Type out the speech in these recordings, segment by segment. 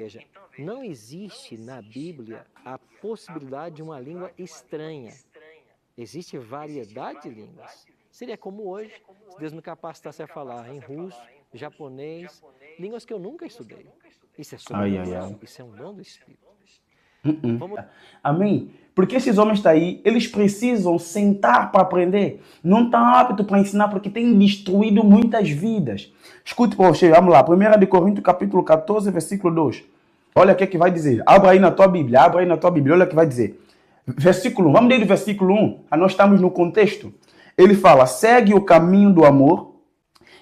Veja, não existe na Bíblia a possibilidade de uma língua estranha. Existe variedade de línguas. Seria como hoje, se Deus me capacitasse a falar em russo, japonês, línguas que eu nunca estudei. Isso é Ai, ai, ai. sobrenatural, isso é um dom do Espírito. Vamos. Amém? Porque esses homens estão aí, eles precisam sentar para aprender. Não estão aptos para ensinar porque têm destruído muitas vidas. Escute para você, vamos lá. 1 de Coríntios, capítulo 14, versículo 2. Olha o que é que vai dizer. Abra aí na tua Bíblia, abra aí na tua Bíblia, olha o que vai dizer. Versículo 1, vamos ler do versículo 1. Nós estamos no contexto. Ele fala, segue o caminho do amor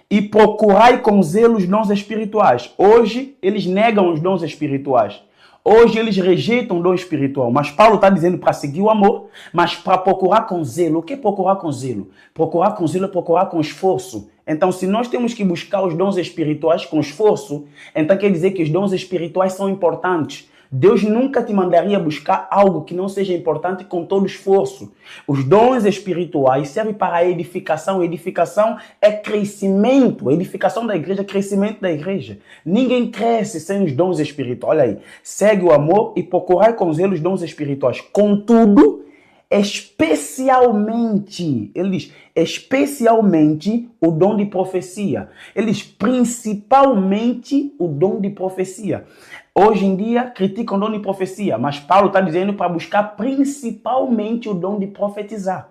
e procurai com zelo os dons espirituais. Hoje, eles negam os dons espirituais. Hoje eles rejeitam o dom espiritual, mas Paulo está dizendo para seguir o amor, mas para procurar com zelo. O que é procurar com zelo? Procurar com zelo é procurar com esforço. Então, se nós temos que buscar os dons espirituais com esforço, então quer dizer que os dons espirituais são importantes. Deus nunca te mandaria buscar algo que não seja importante com todo esforço. Os dons espirituais servem para a edificação. Edificação é crescimento. Edificação da igreja é crescimento da igreja. Ninguém cresce sem os dons espirituais. Olha aí. Segue o amor e procurai com zelo os dons espirituais. Contudo, especialmente, ele diz, especialmente o dom de profecia. Ele diz, principalmente o dom de profecia. Hoje em dia, criticam o dom de profecia, mas Paulo está dizendo para buscar principalmente o dom de profetizar.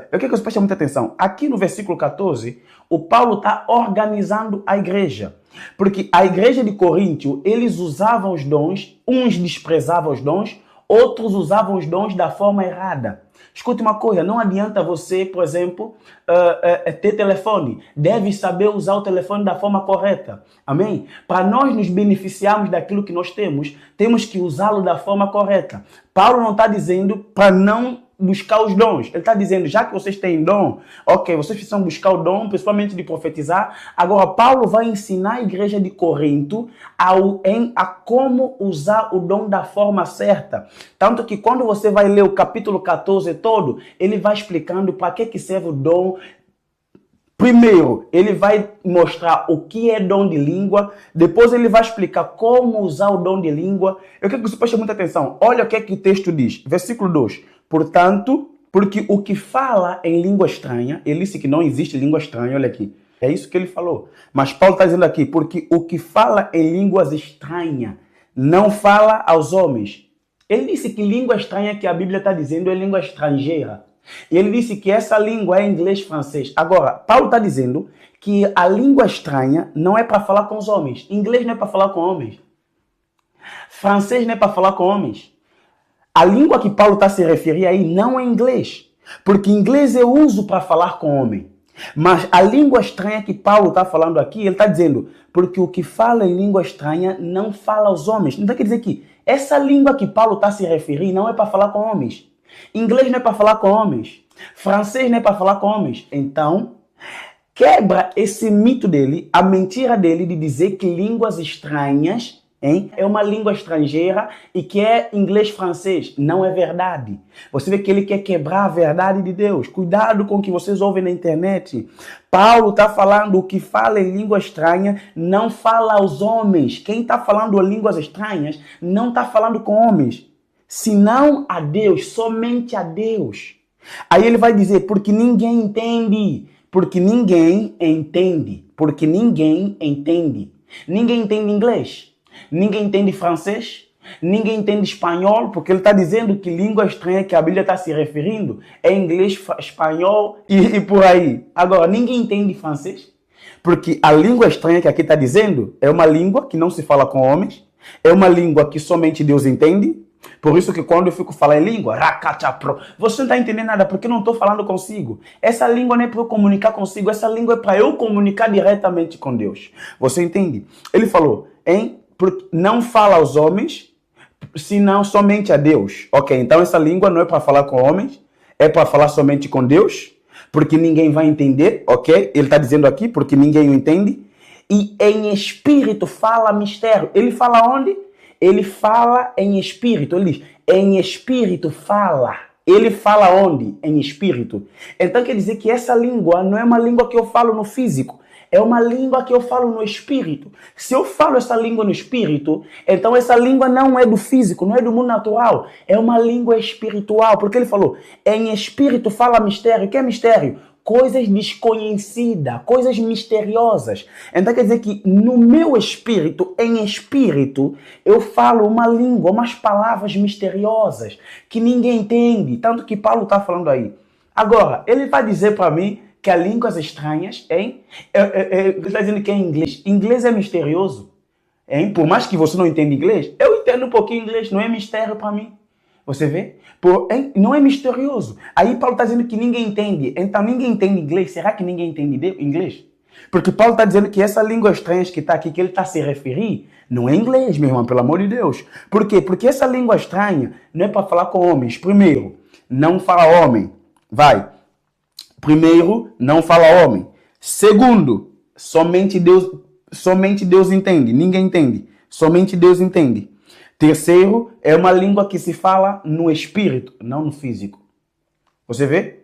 Eu quero que você preste muita atenção. Aqui no versículo 14, o Paulo está organizando a igreja. Porque a igreja de Coríntio, eles usavam os dons, uns desprezavam os dons, outros usavam os dons da forma errada. Escute uma coisa, não adianta você, por exemplo, ter telefone. Deve saber usar o telefone da forma correta. Amém? Para nós nos beneficiarmos daquilo que nós temos, temos que usá-lo da forma correta. Paulo não está dizendo para não buscar os dons. Ele está dizendo, já que vocês têm dom, ok, vocês precisam buscar o dom, principalmente de profetizar. Agora, Paulo vai ensinar a igreja de Corinto a como usar o dom da forma certa. Tanto que quando você vai ler o capítulo 14 todo, ele vai explicando para que serve o dom. Primeiro, ele vai mostrar o que é dom de língua. Depois, ele vai explicar como usar o dom de língua. Eu quero que você preste muita atenção. Olha o que é que o texto diz. Versículo 2. Portanto, porque o que fala em língua estranha, ele disse que não existe língua estranha, olha aqui. É isso que ele falou. Mas Paulo está dizendo aqui, porque o que fala em línguas estranhas não fala aos homens. Ele disse que língua estranha que a Bíblia está dizendo é língua estrangeira. E ele disse que essa língua é inglês, francês. Agora, Paulo está dizendo que a língua estranha não é para falar com os homens. Inglês não é para falar com homens. Francês não é para falar com homens. A língua que Paulo está se referindo aí não é inglês. Porque inglês eu uso para falar com homem. Mas a língua estranha que Paulo está falando aqui, ele está dizendo, porque o que fala em língua estranha não fala aos homens. Então quer dizer que essa língua que Paulo está se referindo não é para falar com homens. Inglês não é para falar com homens. Francês não é para falar com homens. Então, quebra esse mito dele, a mentira dele de dizer que línguas estranhas é uma língua estrangeira e que é inglês, francês. Não é verdade. Você vê que ele quer quebrar a verdade de Deus. Cuidado com o que vocês ouvem na internet. Paulo está falando o que fala em língua estranha não fala aos homens. Quem está falando línguas estranhas não está falando com homens. Senão a Deus, somente a Deus. Aí ele vai dizer, porque ninguém entende. Porque ninguém entende. Porque ninguém entende. Ninguém entende inglês. Ninguém entende francês, ninguém entende espanhol, porque ele está dizendo que língua estranha que a Bíblia está se referindo é inglês, espanhol e por aí. Agora, ninguém entende francês, porque a língua estranha que aqui está dizendo é uma língua que não se fala com homens, é uma língua que somente Deus entende. Por isso que quando eu fico falando em língua, você não está entendendo nada, porque eu não estou falando consigo. Essa língua não é para eu comunicar consigo, essa língua é para eu comunicar diretamente com Deus. Você entende? Ele falou, não fala aos homens, senão somente a Deus. Ok, então essa língua não é para falar com homens, é para falar somente com Deus, porque ninguém vai entender, ok? Ele está dizendo aqui, porque ninguém o entende. E em espírito fala mistério. Ele fala onde? Ele fala em espírito. Ele diz, em espírito fala. Ele fala onde? Em espírito. Então quer dizer que essa língua não é uma língua que eu falo no físico. É uma língua que eu falo no espírito. Se eu falo essa língua no espírito, então essa língua não é do físico, não é do mundo natural. É uma língua espiritual. Porque ele falou, em espírito fala mistério. O que é mistério? Coisas desconhecidas, coisas misteriosas. Então quer dizer que no meu espírito, em espírito, eu falo uma língua, umas palavras misteriosas que ninguém entende. Tanto que Paulo está falando aí. Agora, ele vai dizer para mim que há línguas estranhas, hein? Ele está dizendo que é inglês. Inglês é misterioso, hein? Por mais que você não entenda inglês, eu entendo um pouquinho inglês, não é mistério para mim. Você vê? Não é misterioso. Aí Paulo está dizendo que ninguém entende. Então ninguém entende inglês. Será que ninguém entende inglês? Porque Paulo está dizendo que essa língua estranha que está aqui, que ele está se referir, não é inglês, meu irmão, pelo amor de Deus. Por quê? Porque essa língua estranha não é para falar com homens. Primeiro, não fala homem. Vai. Primeiro, não fala homem. Segundo, somente Deus entende. Ninguém entende. Somente Deus entende. Terceiro, é uma língua que se fala no espírito, não no físico. Você vê?